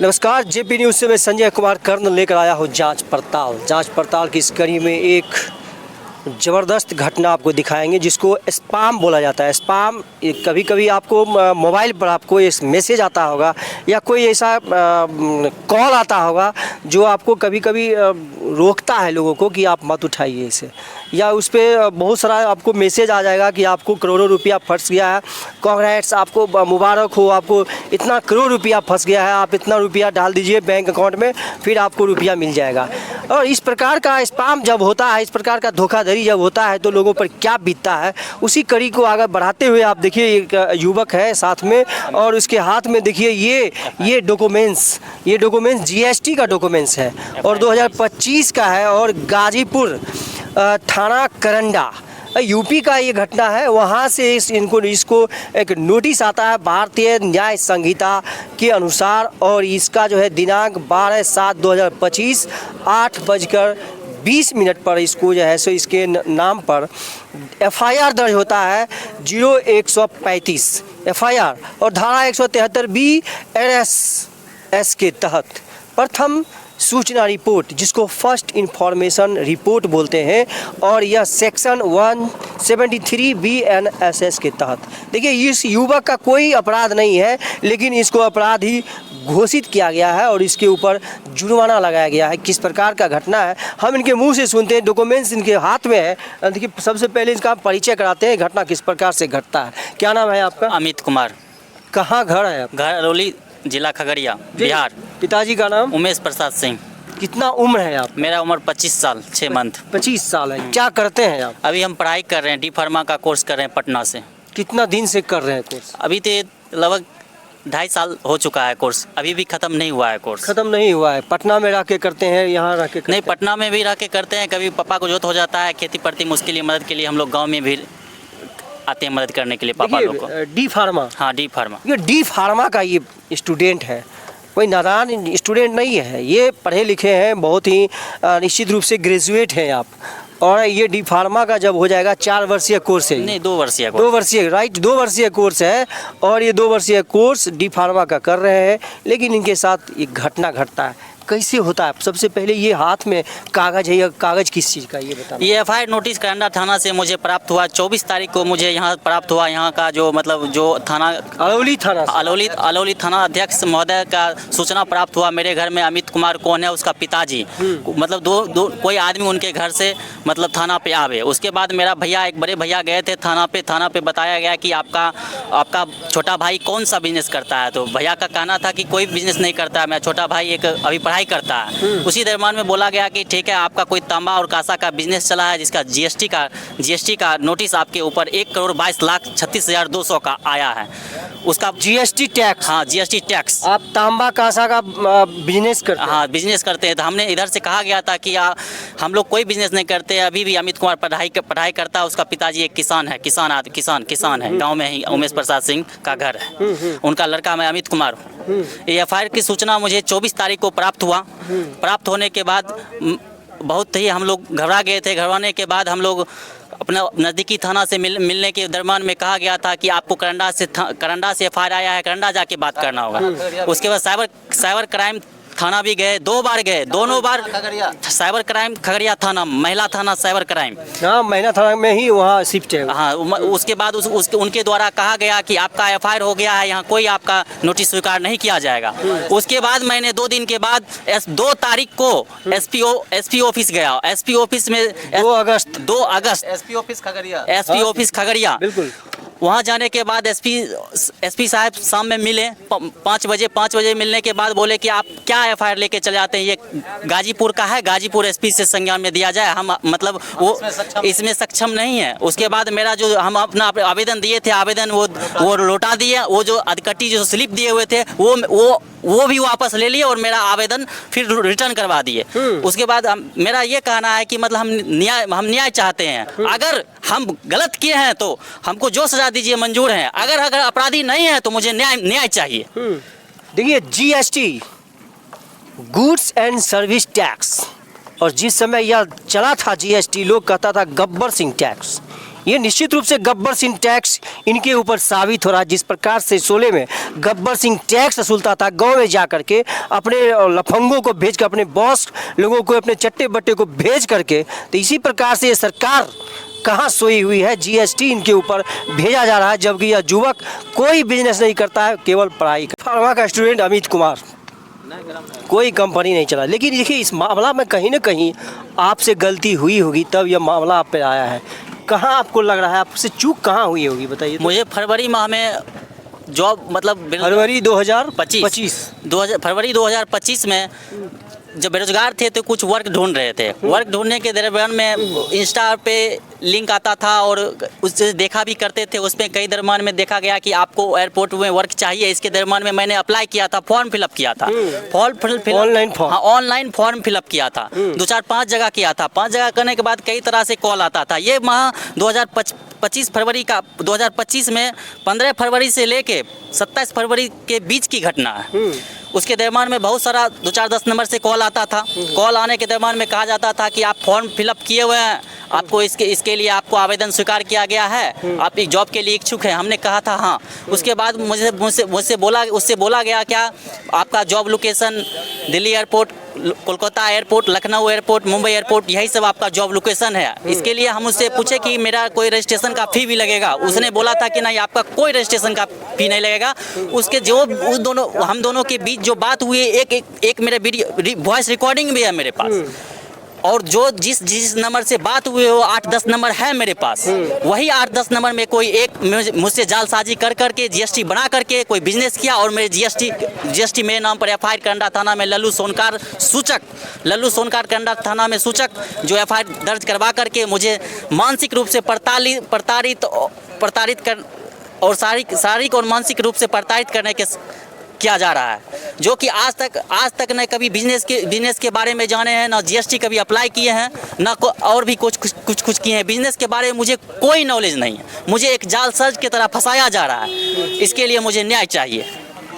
नमस्कार, JP news से मैं संजय कुमार कर्ण लेकर आया हूँ जांच पड़ताल की इस कड़ी में एक ज़बरदस्त घटना आपको दिखाएंगे जिसको स्पैम बोला जाता है। स्पैम कभी कभी आपको मोबाइल पर आपको इस मैसेज आता होगा या कोई ऐसा कॉल आता होगा जो आपको कभी कभी रोकता है लोगों को कि आप मत उठाइए इसे, या उस पर बहुत सारा आपको मैसेज आ जाएगा कि आपको करोड़ों रुपया फंस गया है, कांग्रेस आपको मुबारक हो, आपको इतना करोड़ रुपया फंस गया है, आप इतना रुपया डाल दीजिए बैंक अकाउंट में फिर आपको रुपया मिल जाएगा। और इस प्रकार का स्पैम जब होता है, इस प्रकार का धोखाधड़ी जब होता है तो लोगों पर क्या बीतता है, उसी कड़ी को आगे बढ़ाते हुए आप देखिए एक युवक है साथ में और उसके हाथ में देखिए ये डॉक्यूमेंट्स जीएसटी का डॉक्यूमेंट्स है और 2025 का है और गाजीपुर थाना करंडा यूपी का ये घटना है। वहाँ से इसको एक नोटिस आता है भारतीय न्याय संहिता के अनुसार और इसका जो है दिनांक 12/7/2025 8:20 पर इसको जो है सो इसके नाम पर एफआईआर दर्ज होता है 0135 एफआईआर और धारा 173B एनएसएस के तहत प्रथम सूचना रिपोर्ट जिसको फर्स्ट इंफॉर्मेशन रिपोर्ट बोलते हैं और यह सेक्शन 173B एनएसएस के तहत। देखिए इस युवक का कोई अपराध नहीं है लेकिन इसको अपराधी घोषित किया गया है और इसके ऊपर जुर्माना लगाया गया है। किस प्रकार का घटना है हम इनके मुंह से सुनते हैं, डॉक्यूमेंट्स इनके हाथ में है। देखिए सबसे पहले इसका परिचय कराते हैं, घटना किस प्रकार से घटता है। क्या नाम है आपका? अमित कुमार। कहाँ घर है आपका? घर अरौली, जिला खगड़िया, बिहार। पिताजी का नाम? उमेश प्रसाद सिंह। कितना उम्र है आप? मेरा उम्र 25 साल 6 मंथ। 25 साल है। क्या करते हैं आप? अभी हम पढ़ाई कर रहे हैं, डी फार्मा का कोर्स कर रहे हैं पटना से। कितना दिन से कर रहे हैं कोर्स? अभी तो लगभग 2.5 साल हो चुका है कोर्स, अभी भी ख़त्म नहीं हुआ है कोर्स। ख़त्म नहीं हुआ है? पटना में रह के करते हैं, यहाँ रह के करते नहीं, पटना में भी रह के करते हैं। कभी पापा को जरूरत हो जाता है खेती प्रति मुश्किल की मदद के लिए हम लोग गाँव में भी आते हैं मदद करने के लिए पापा लोग को। D pharma? हाँ, डी फार्मा। ये डी फार्मा का ये स्टूडेंट है, कोई नादान स्टूडेंट नहीं है, ये पढ़े लिखे हैं, बहुत ही निश्चित रूप से ग्रेजुएट हैं आप। और ये डी फार्मा का जब हो जाएगा 4 वर्षीय कोर्स है? नहीं, 2 वर्षीय। 2 वर्षीय, राइट, 2 वर्षीय कोर्स है और ये 2 वर्षीय कोर्स डी फार्मा का कर रहे हैं। लेकिन इनके साथ एक घटना घटता है। कैसे होता है? सबसे पहले ये हाथ में कागज़ है, ये कागज़ किस चीज़ का ये बताना। ये एफआईआर नोटिस करंडा थाना से मुझे प्राप्त हुआ 24 तारीख को। मुझे यहाँ प्राप्त हुआ, यहाँ का जो थाना अरौली थाना अध्यक्ष महोदय का सूचना प्राप्त हुआ। मेरे घर में अमित कुमार कौन है, उसका पिताजी, मतलब दो कोई आदमी उनके घर से थाना पे आवे। उसके बाद मेरा भैया, एक बड़े भैया गए थे थाना पे बताया गया कि आपका छोटा भाई कौन सा बिजनेस करता है। तो भैया का कहना था कि कोई बिजनेस नहीं करता है, मेरा छोटा भाई एक अभी पढ़ाई करता है। उसी दरम्यान में बोला गया कि ठीक है, आपका कोई तांबा और कांसा का बिजनेस चला है जिसका जीएसटी का नोटिस आपके ऊपर 1,22,36,200 का आया है। उसका जीएसटी टैक्स? हाँ, जीएसटी टैक्स। आप तांबा कांसा का बिजनेस करते हैं? हाँ, बिजनेस करते हैं। तो हमने इधर से कहा गया था कि हम लोग कोई बिजनेस नहीं करते। अभी भी अमित कुमार पढ़ाई करता है। उसका पिताजी एक किसान है, किसान है, गाँव में ही उमेश प्रसाद सिंह का घर है। उनका लड़का मैं अमित कुमार हूँ। ये एफआईआर की सूचना मुझे 24 तारीख को प्राप्त हुआ। प्राप्त होने के बाद बहुत ही हम लोग घबरा गए थे। घबराने के बाद हम लोग अपना नज़दीकी थाना से मिलने के दरम्यान में कहा गया था कि आपको करंडा से एफआईआर आया है, करंडा जाके बात करना होगा। उसके बाद साइबर क्राइम थाना भी गए, 2 बार गए, दोनों बार साइबर क्राइम खगड़िया थाना, महिला थाना साइबर क्राइम। हाँ, महिला थाना में ही वहाँ शिफ्ट है। हाँ, उसके बाद उनके द्वारा कहा गया कि आपका एफआईआर हो गया है, यहाँ कोई आपका नोटिस स्वीकार नहीं किया जाएगा। उसके बाद मैंने 2 दिन के बाद 2 तारीख को एसपी ऑफिस गया। एसपी ऑफिस में 2 अगस्त एसपी ऑफिस खगड़िया। बिल्कुल। वहाँ जाने के बाद एसपी साहब शाम में मिले 5 बजे मिलने के बाद बोले कि आप क्या एफआईआर लेके चले जाते हैं, ये गाजीपुर का है, गाजीपुर एसपी से संज्ञान में दिया जाए। हम वो इसमें सक्षम नहीं है। उसके बाद मेरा जो हम अपना आवेदन दिए थे, आवेदन वो लौटा दिए। वो जो अधकट्टी जो स्लिप दिए हुए थे वो भी वापस ले लिए और मेरा आवेदन फिर रिटर्न करवा दिए। उसके बाद मेरा ये कहना है कि मतलब हम न्याय चाहते हैं। अगर हम गलत किए हैं तो हमको जो सजा दीजिए मंजूर है, अगर अपराधी नहीं है तो मुझे न्याय चाहिए। देखिए GST, goods and service tax, और जिस समय यह चला था जीएसटी लोग कहता था गब्बर सिंह टैक्स। ये निश्चित रूप से गब्बर सिंह टैक्स इनके ऊपर साबित हो रहा है। जिस प्रकार से शोले में गब्बर सिंह टैक्स वसूलता था गांव में जा करके, अपने लफंगों को भेज कर, अपने बॉस लोगों को, अपने चट्टे बट्टे को भेज करके, तो इसी प्रकार से ये सरकार कहाँ सोई हुई है। जीएसटी इनके ऊपर भेजा जा रहा है, जबकि यह युवक कोई बिजनेस नहीं करता है, केवल पढ़ाई। फार्मा का स्टूडेंट अमित कुमार, कोई कंपनी नहीं चला। लेकिन देखिए इस मामला में कहीं ना कहीं आपसे गलती हुई होगी, तब यह मामला आप पे आया है। कहाँ आपको लग रहा है आपसे चूक कहाँ हुई होगी, बताइए। मुझे फरवरी माह में जॉब मतलब फरवरी 2025 फरवरी 2025 में जब बेरोजगार थे तो कुछ वर्क ढूंढ रहे थे। वर्क ढूंढने के दरमियान में इंस्टा पे लिंक आता था और उससे देखा भी करते थे। उसमें कई दरमियान में देखा गया कि आपको एयरपोर्ट में वर्क चाहिए। इसके दरमियान में मैंने अप्लाई किया था, फॉर्म फिलअप किया था, ऑनलाइन फॉर्म फिलअप किया था। 2-4-5 जगह किया था। 5 जगह करने के बाद कई तरह से कॉल आता था। ये माह 2025 फरवरी का 2025 में 15 फरवरी से लेके 27 फरवरी के बीच की घटना है। उसके दरमियान में बहुत सारा 2-4-10 नंबर से कॉल आता था। कॉल आने के दरमियान में कहा जाता था कि आप फॉर्म फिलअप किए हुए हैं, आपको इसके लिए आपको आवेदन स्वीकार किया गया है, आप एक जॉब के लिए इच्छुक हैं। हमने कहा था हाँ। उसके बाद उससे बोला गया क्या आपका job location Delhi airport, Kolkata airport, Lucknow airport, Mumbai airport, यही सब आपका जॉब लोकेशन है। इसके लिए हम उससे पूछे कि मेरा कोई रजिस्ट्रेशन का फ़ी भी लगेगा। उसने बोला था कि नहीं, आपका कोई रजिस्ट्रेशन का फ़ी नहीं लगेगा। उसके जो हम दोनों के बीच जो बात हुई, एक मेरे वीडियो वॉइस रिकॉर्डिंग भी है मेरे पास। और जो जिस नंबर से बात हुई वो 8-10 नंबर है मेरे पास। वही 8-10 नंबर में कोई एक मुझसे जालसाजी कर करके जीएसटी बना करके कोई बिजनेस किया और मेरे जीएसटी मेरे नाम पर एफआईआर करंडा थाना में लल्लू सोनकार करंडा थाना में सूचक जो एफआईआर दर्ज करवा करके मुझे मानसिक रूप से प्रताड़ित कर और शारीरिक और मानसिक रूप से प्रताड़ित करने के किया जा रहा है। जो कि आज तक न कभी बिजनेस के बारे में जाने हैं, ना जीएसटी कभी अप्लाई किए हैं, ना और भी कुछ किए हैं। बिजनेस के बारे में मुझे कोई नॉलेज नहीं है। मुझे एक जालसाज की तरह फंसाया जा रहा है। इसके लिए मुझे न्याय चाहिए।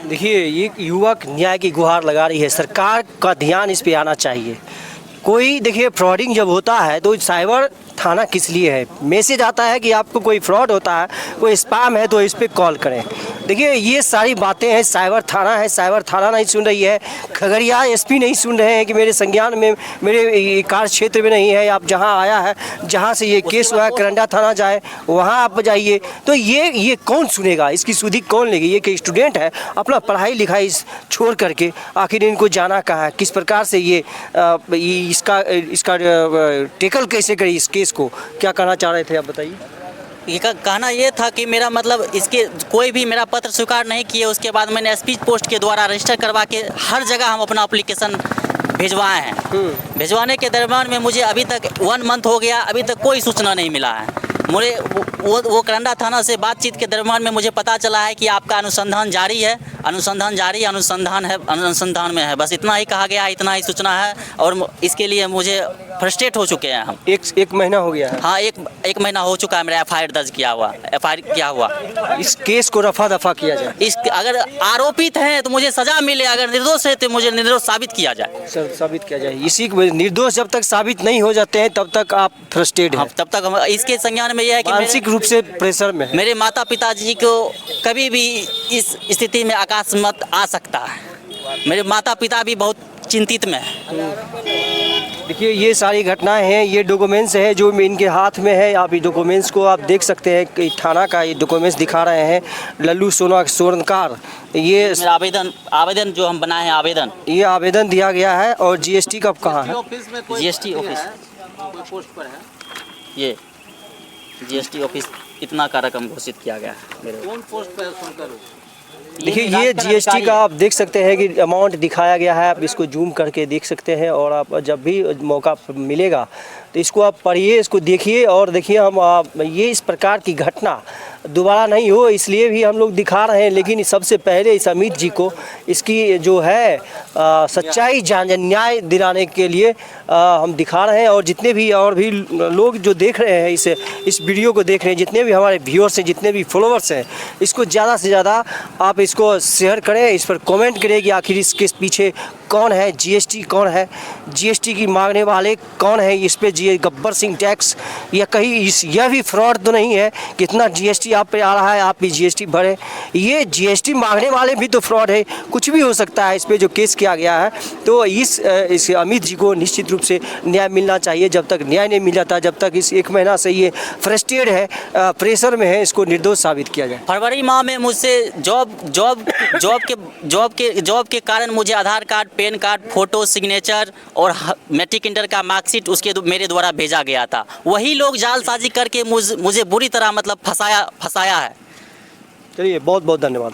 देखिए ये युवक न्याय की गुहार लगा रही है। सरकार का ध्यान इस पे आना चाहिए। कोई देखिए फ्रॉडिंग जब होता है तो साइबर थाना किस लिए है? मैसेज आता है कि आपको कोई फ्रॉड होता है, कोई स्पैम है, तो इस पर कॉल करें। देखिए ये सारी बातें हैं, साइबर थाना है, साइबर थाना नहीं सुन रही है। खगड़िया एसपी नहीं सुन रहे हैं कि मेरे संज्ञान में, मेरे कार्य क्षेत्र में नहीं है। आप जहां आया है, जहां से ये केस हुआ है, करंडा थाना जाए, वहां आप जाइए। तो ये कौन सुनेगा? इसकी सुधि कौन लेगी? ये कि स्टूडेंट है, अपना पढ़ाई लिखाई छोड़ करके आखिर इनको जाना कहाँ है? किस प्रकार से ये इसका टेकल कैसे करी इस केस को? क्या कहना चाह रहे थे आप, बताइए। ये कहना ये था कि मेरा मतलब इसके कोई भी मेरा पत्र स्वीकार नहीं किए। उसके बाद मैंने स्पीड पोस्ट के द्वारा रजिस्टर करवा के हर जगह हम अपना एप्लीकेशन भिजवाए हैं। भिजवाने के दरमियान में मुझे अभी तक 1 मंथ हो गया, अभी तक कोई सूचना नहीं मिला है। मुझे वो करंडा थाना से बातचीत के दरमियान में मुझे पता चला है कि आपका अनुसंधान जारी है, अनुसंधान में है। बस इतना ही कहा गया है, इतना ही सूचना है। और इसके लिए मुझे फ्रस्ट्रेट हो चुके हैं हम। एक महीना हो गया है। हाँ, एक महीना हो चुका है मेरा एफआईआर दर्ज किया हुआ। इस केस को रफा दफा किया जाए। अगर आरोपित हैं तो मुझे सजा मिले, अगर निर्दोष है तो मुझे निर्दोष साबित किया जाए। साबित किया जाए। इसी निर्दोष जब तक साबित नहीं हो जाते हैं तब तक आप फ्रस्ट्रेट हैं। तब तक हम इसके संज्ञान में यह है कि मानसिक रूप से प्रेशर में मेरे माता पिताजी को कभी भी इस स्थिति में अकस्मात आ सकता है। मेरे माता पिता भी बहुत चिंतित में है। देखिए ये सारी घटनाएं हैं, ये डॉक्यूमेंट्स है जो इनके हाथ में है। आप इस डॉक्यूमेंट्स को आप देख सकते हैं कि थाना का ये डॉक्यूमेंट्स दिखा रहे हैं। लल्लू सोनकार, ये आवेदन जो हम बनाए हैं, ये आवेदन दिया गया है। और जीएसटी कब कहाँ है? जीएसटी ऑफिस पोस्ट पर है। ये जीएसटी ऑफिस इतना का रकम घोषित किया गया है। मेरे कौन पोस्ट पर? देखिए ये जीएसटी का आप देख सकते हैं कि अमाउंट दिखाया गया है। आप इसको जूम करके देख सकते हैं और आप जब भी मौका मिलेगा तो इसको आप पढ़िए, इसको देखिए और देखिए ये इस प्रकार की घटना दोबारा नहीं हो, इसलिए भी हम लोग दिखा रहे हैं। लेकिन सबसे पहले इस अमित जी को इसकी जो है सच्चाई जान न्याय दिलाने के लिए हम दिखा रहे हैं। और जितने भी और भी लोग जो देख रहे हैं इस वीडियो को देख रहे हैं, जितने भी हमारे व्यूअर्स हैं, जितने भी फॉलोअर्स हैं, इसको ज़्यादा से ज़्यादा आप इसको शेयर करें, इस पर कमेंट करें कि आखिर इसके पीछे कौन है, जीएसटी कौन है, जीएसटी की मांगने वाले कौन है, इस पे जी गब्बर सिंह टैक्स या कहीं यह भी फ्रॉड तो नहीं है। कितना जीएसटी आप पे आ रहा है, आप भी जीएसटी भरें। ये जीएसटी मांगने वाले भी तो फ्रॉड है, कुछ भी हो सकता है इस पे जो केस किया गया है। तो इस अमित जी को निश्चित रूप से न्याय मिलना चाहिए। जब तक न्याय नहीं मिल जाता, जब तक इस 1 महीना से ये फ्रस्ट्रेटेड है, प्रेशर में है, इसको निर्दोष साबित किया जाए। फरवरी माह में मुझसे जॉब के कारण मुझे Aadhaar card, PAN card, photo, signature और मैट्रिक इंटर का मार्कशीट उसके मेरे द्वारा भेजा गया था। वही लोग जालसाजी करके मुझे बुरी तरह मतलब फंसाया है। चलिए, बहुत बहुत धन्यवाद।